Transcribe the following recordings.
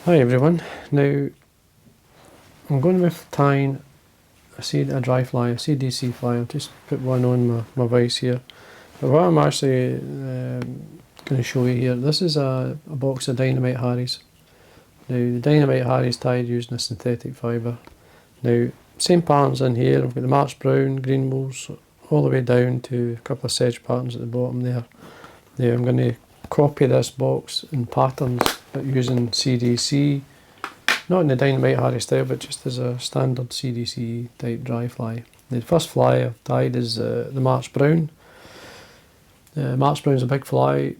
Hi everyone. Now I'm going to be tying a dry fly, a CDC fly. I've just put one on my vise here. But what I'm actually going to show you here, this is a box of Dynamite Harries. Now the Dynamite Harries tied using a synthetic fibre. Now same patterns in here. I've got the March Brown, green moles, all the way down to a couple of sedge patterns at the bottom there. Now I'm going to copy this box in patterns but using CDC, not in the Dynamite Harry style, but just as a standard CDC type dry fly. The first fly I've tied is the March Brown. March Brown is a big fly,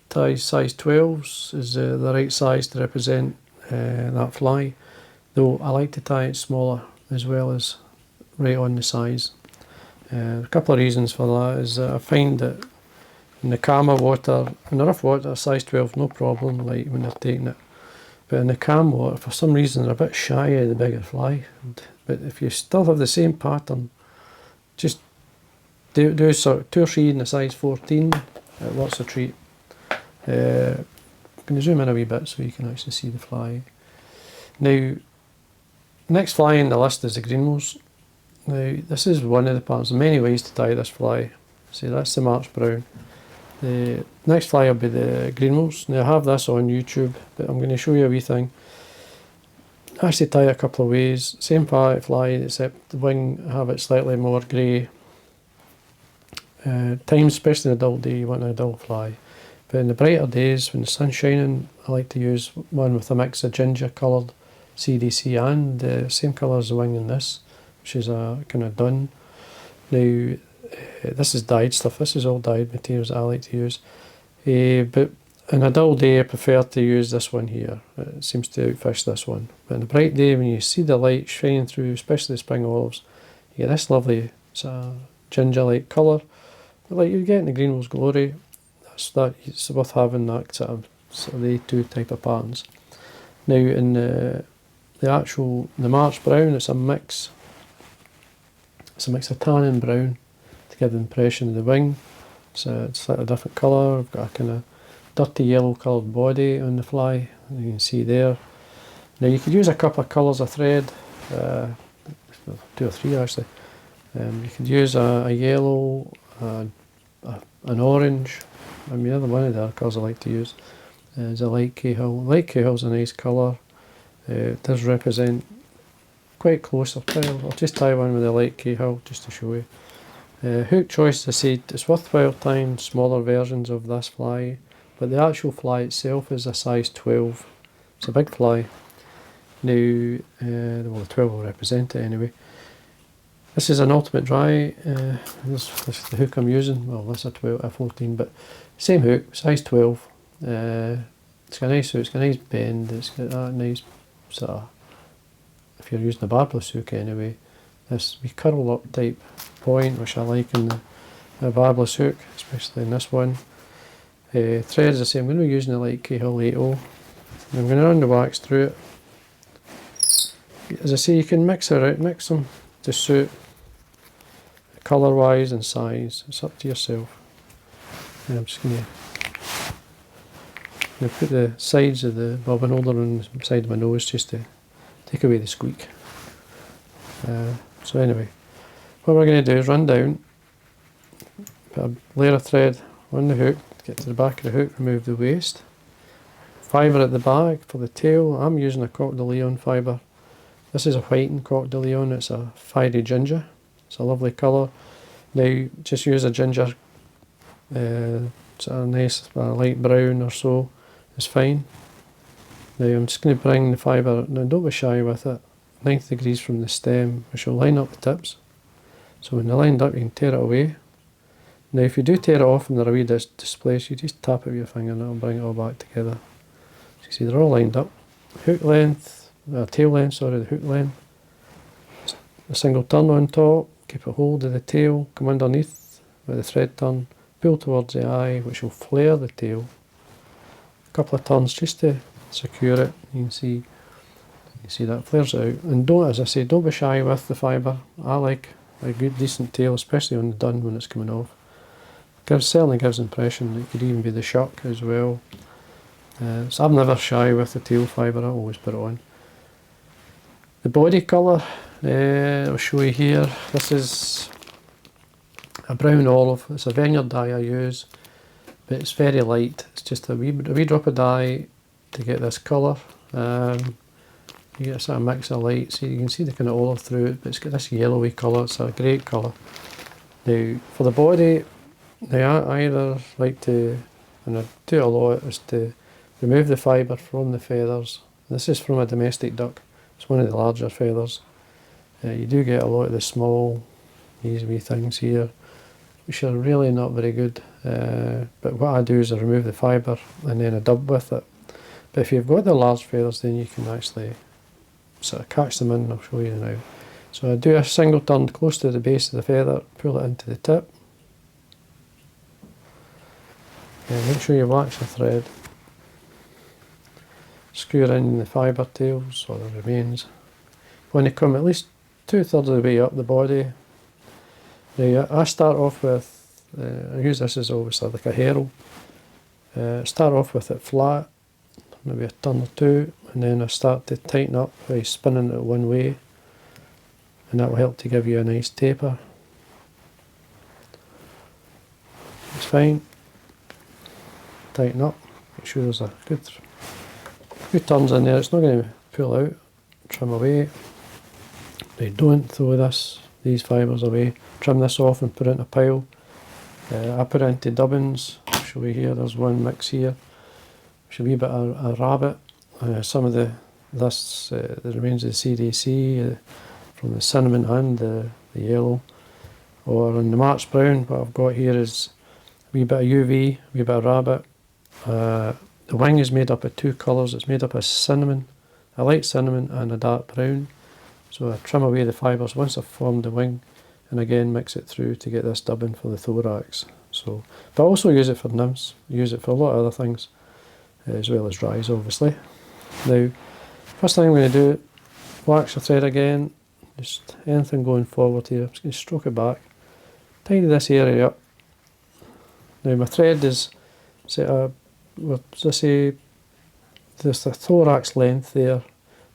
ties size 12s, is the right size to represent that fly, though I like to tie it smaller as well as right on the size. A couple of reasons for that is that I find that in the calmer water, in the rough water, size 12 no problem, like when they're taking it. But in the calm water, for some reason, they're a bit shy of the bigger fly. But if you still have the same pattern, just do sort of 2 or 3 in the size 14, it works a treat. I'm going to zoom in a wee bit so you can actually see the fly. Now, next fly in the list is the greenmose. Now, this is one of the patterns. There are many ways to tie this fly. See, that's the March Brown. The next fly will be the greenmose. Now I have this on YouTube, but I'm going to show you a wee thing. I actually tie it a couple of ways. Same fly, except the wing, I have it slightly more grey. Times, especially in a dull day, you want a dull fly. But in the brighter days, when the sun's shining, I like to use one with a mix of ginger coloured CDC and the same colour as the wing in this, which is a kind of dun. Now, this is dyed stuff. This is all dyed materials that I like to use. But in a dull day I prefer to use this one here. It seems to outfish this one. But in a bright day, when you see the light shining through, especially the spring olives, you get this lovely sort of ginger-like colour. But like you get in the greenmose glory, it's worth having that sort of the two type of patterns. Now in the March Brown, it's a mix. It's a mix of tan and brown to give the impression of the wing. It's a slightly different colour. I've got a kind of dirty yellow coloured body on the fly, you can see there. Now you could use a couple of colours of thread, 2 or 3 actually. You could use a yellow, an orange. I mean, another one of the other colours I like to use is a light Cahill. Light Cahill's a nice colour. It does represent quite close. I'll just tie one with a light Cahill just to show you. Hook choice, as I said, it's worthwhile tying smaller versions of this fly, but the actual fly itself is a size 12. It's a big fly. Now, well, the 12 will represent it anyway. This is an ultimate dry. This is the hook I'm using. Well, that's a 14, but same hook, size 12. It's got a nice bend. It's got that nice sort of, if you're using a barbless hook anyway, this wee curl up type point, which I like in the barbless hook, especially in this one. Thread, as I say, I'm going to be using the light Cahill 8.0. I'm going to run the wax through it. As I say, you can mix them to suit colour wise and size. It's up to yourself. And I'm just going to put the sides of the bobbin holder on the side of my nose just to take away the squeak. So anyway, what we're going to do is run down, put a layer of thread on the hook, get to the back of the hook, remove the waste. Fibre at the back for the tail. I'm using a Coq de Leon fibre. This is a whitened Coq de Leon. It's a fiery ginger. It's a lovely colour. Now just use a ginger, sort of nice light brown or so is fine. Now I'm just going to bring the fibre, now don't be shy with it, 90 degrees from the stem, which will line up the tips. So when they're lined up, you can tear it away. Now if you do tear it off and they're a wee displaced, you just tap it with your finger and it'll bring it all back together. So you see they're all lined up. Hook length, tail length, sorry, the hook length. A single turn on top, keep a hold of the tail, come underneath with the thread turn, pull towards the eye, which will flare the tail. A couple of turns just to secure it. You can see that flares it out. And don't, as I say, don't be shy with the fibre. I like a good decent tail, especially on the dun when it's coming off. Certainly gives the impression that it could even be the shuck as well. So I'm never shy with the tail fibre, I always put it on. The body colour, I'll show you here. This is a brown olive. It's a vineyard dye I use, but it's very light. It's just a wee drop of dye to get this colour. You get a sort of mix of light, so you can see the kind of olive through it, but it's got this yellowy colour. It's a great colour. Now, for the body, I either like to, and I do it a lot, is to remove the fibre from the feathers. This is from a domestic duck. It's one of the larger feathers. You do get a lot of the small, these wee things here, which are really not very good. But what I do is I remove the fibre and then I dub with it. But if you've got the large feathers, then you can actually sort of catch them in. I'll show you now. So I do a single turn close to the base of the feather, pull it into the tip. And make sure you wax the thread. Screw in the fibre tails or the remains. You want to come at least 2/3 of the way up the body. Now I start off with, I use this as obviously like a herald. Start off with it flat, maybe a turn or two, and then I start to tighten up by spinning it one way, and that will help to give you a nice taper. It's fine. Tighten up, make sure there's a good few turns in there. It's not going to pull out, trim away. Now don't throw these fibres away. Trim this off and put it in a pile. I put it into dubbins. I'll show you here, there's one mix here. There's a wee bit of a rabbit. Some of the remains of the CDC, from the cinnamon and the yellow. Or in the March brown, what I've got here is a wee bit of UV, a wee bit of rabbit. The wing is made up of two colours. It's made up of cinnamon, a light cinnamon and a dark brown. So I trim away the fibres once I've formed the wing, and again mix it through to get this dubbing for the thorax. So, but I also use it for nymphs, use it for a lot of other things, as well as dries obviously. Now, first thing I'm going to do, wax the thread again, just anything going forward here. I'm just going to stroke it back, tidy this area up. Now my thread is set up, let's say there's the thorax length there,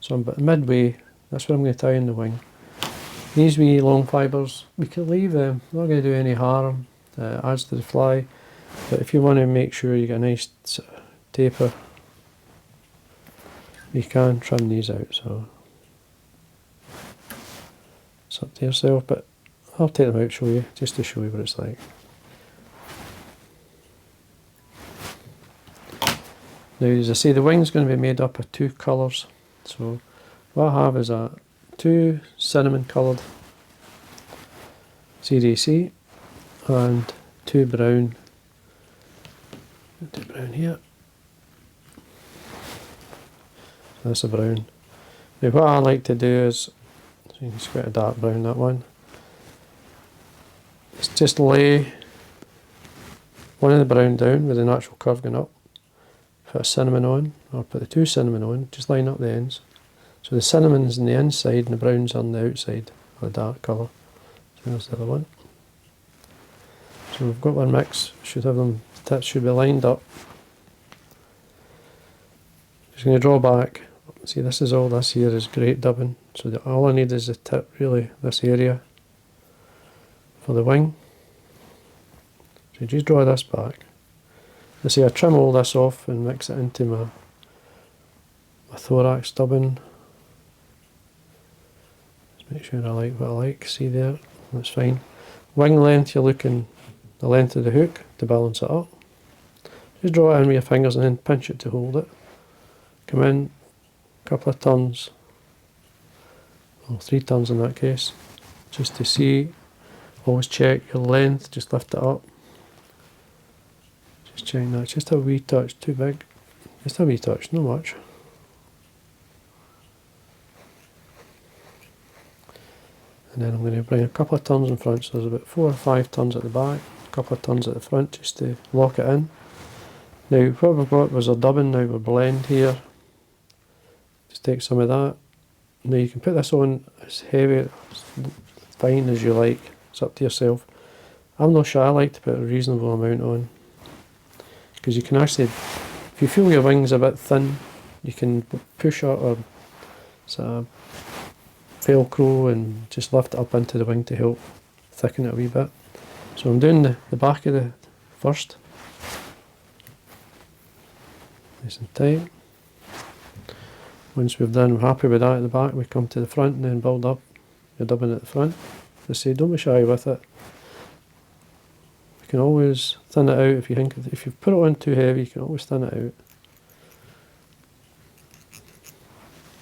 so I'm about midway. That's where I'm going to tie in the wing. These wee long fibres, we can leave them, not going to do any harm, adds to the fly, but if you want to make sure you get a nice taper, you can trim these out, so it's up to yourself, but I'll take them out, show you, just to show you what it's like. Now, as I say, the wing's going to be made up of two colours, so what I have is two cinnamon coloured CDC and two brown here. That's a brown. Now what I like to do is, so you can see quite a dark brown, that one, is just lay one of the brown down with the natural curve going up, put a cinnamon on, or put the two cinnamon on, just line up the ends. So the cinnamon's on the inside and the brown's on the outside of the dark colour. So there's the other one. So we've got one mix, should have them, the tips should be lined up. Just going to draw back. See, this is all this here is great dubbing. So all I need is the tip, really, this area for the wing. So just draw this back. I see I trim all this off and mix it into my thorax dubbing. Just make sure I like what I like. See there, that's fine. Wing length, you're looking the length of the hook to balance it up. Just draw it in with your fingers and then pinch it to hold it. Come in, a couple of turns, or 3 turns in that case, just to see. Always check your length, just lift it up. Just check that, just a wee touch, too big. Just a wee touch, not much. And then I'm going to bring a couple of turns in front, so there's about 4 or 5 turns at the back, a couple of turns at the front just to lock it in. Now what we've got was a dubbing, now we'll blend here. Just take some of that. Now you can put this on as heavy, as fine as you like, it's up to yourself. I'm not sure, I like to put a reasonable amount on, because you can actually, if If you feel your wings a bit thin, you can push it or sort of velcro and just lift it up into the wing to help thicken it a wee bit. So I'm doing the back of the first. Nice and tight. Once we're happy with that at the back, we come to the front and then build up your dubbing at the front. As I say, don't be shy with it. You can always thin it out if you think if you've put it on too heavy, you can always thin it out.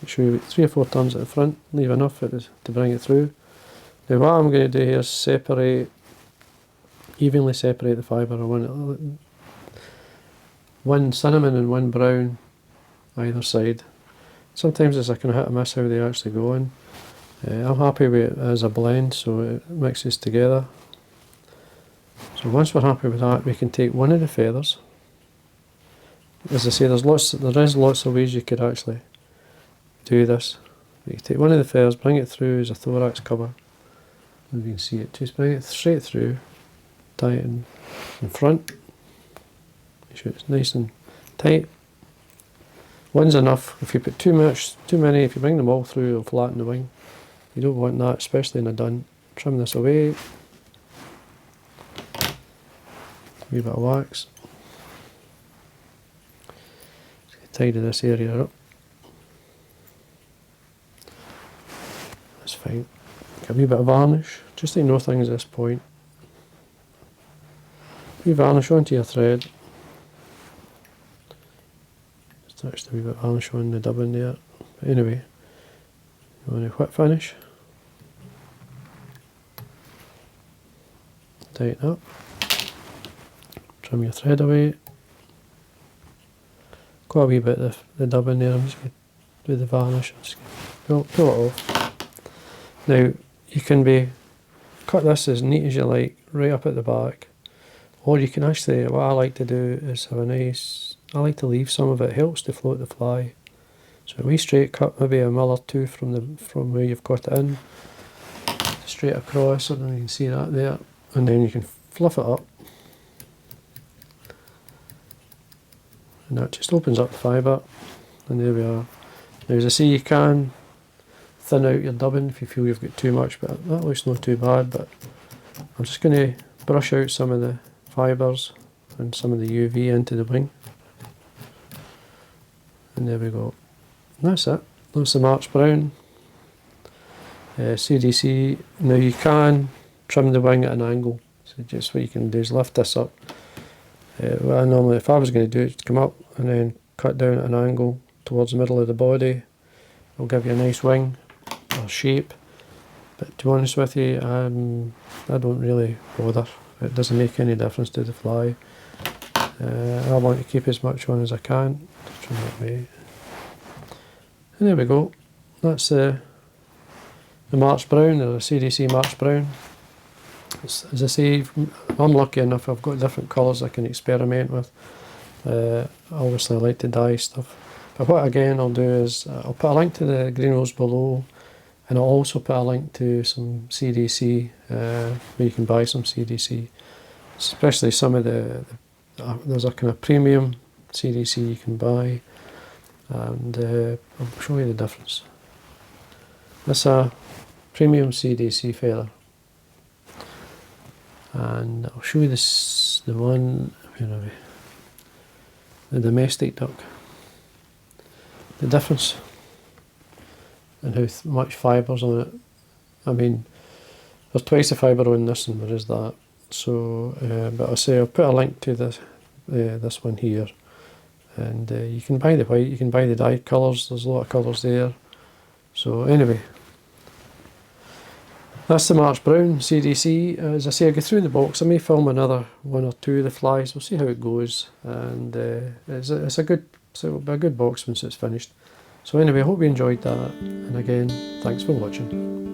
Make sure you get 3 or 4 turns at the front, leave enough to bring it through. Now what I'm going to do here is evenly separate the fibre. I want one cinnamon and one brown either side. Sometimes it's a kind of hit and miss how they actually go in. I'm happy with it as a blend, so it mixes together. So once we're happy with that, we can take one of the feathers. As I say, there is lots of ways you could actually do this. You can take one of the feathers, bring it through as a thorax cover. If you can see it, just bring it straight through, tie it in front. Make sure it's nice and tight. One's enough. If you put too many, if you bring them all through, it'll flatten the wing. You don't want that, especially in a dun. Trim this away. A wee bit of wax. Just tidy this area up. That's fine. Get a wee bit of varnish, just to know things at this point. A wee varnish onto your thread. Just touch a wee bit of varnish on the dubbing there. But anyway, you want a whip finish. Tighten up. Trim your thread away. Quite a wee bit of the dubbing there. I'm just going to do the varnish. I'm just going to pull it off. Now you can cut this as neat as you like, right up at the back, or you can actually, what I like to do is have I like to leave some of it. It helps to float the fly. So a wee straight cut, maybe a mil or two from where you've cut it in, straight across, and you can see that there, and then you can fluff it up, and that just opens up the fibre, and there we are. Now as I say, you can thin out your dubbing if you feel you've got too much, but that looks not too bad. But I'm just going to brush out some of the fibres and some of the UV into the wing, and there we go. And that's it. That's the March Brown CDC. Now you can trim the wing at an angle, so just what you can do is lift this up. What I normally, if I was going to do it, is come up and then cut down at an angle towards the middle of the body. It'll give you a nice wing or shape, but to be honest with you, I don't really bother. It doesn't make any difference to the fly. I want to keep as much on as I can. Trim that way. And there we go. That's the March Brown, or the CDC March Brown. As I say, if I'm lucky enough, I've got different colours I can experiment with. Obviously I like to dye stuff. But what again I'll do is, I'll put a link to the green rose below, and I'll also put a link to some CDC, where you can buy some CDC. Especially some of there's a kind of premium CDC you can buy, and I'll show you the difference. That's a premium CDC feather, and I'll show you the one, where are we? The domestic duck. The difference and how much fibres on it. I mean, there's twice the fibre on this than there is that. So, but I'll put a link to this one here, and you can buy the white, you can buy the dyed colours. There's a lot of colours there. So anyway, that's the March Brown CDC. As I say, I go through the box. I may film another one or two of the flies. We'll see how it goes, and it'll be a good box once it's finished. So anyway, I hope you enjoyed that, and again, thanks for watching.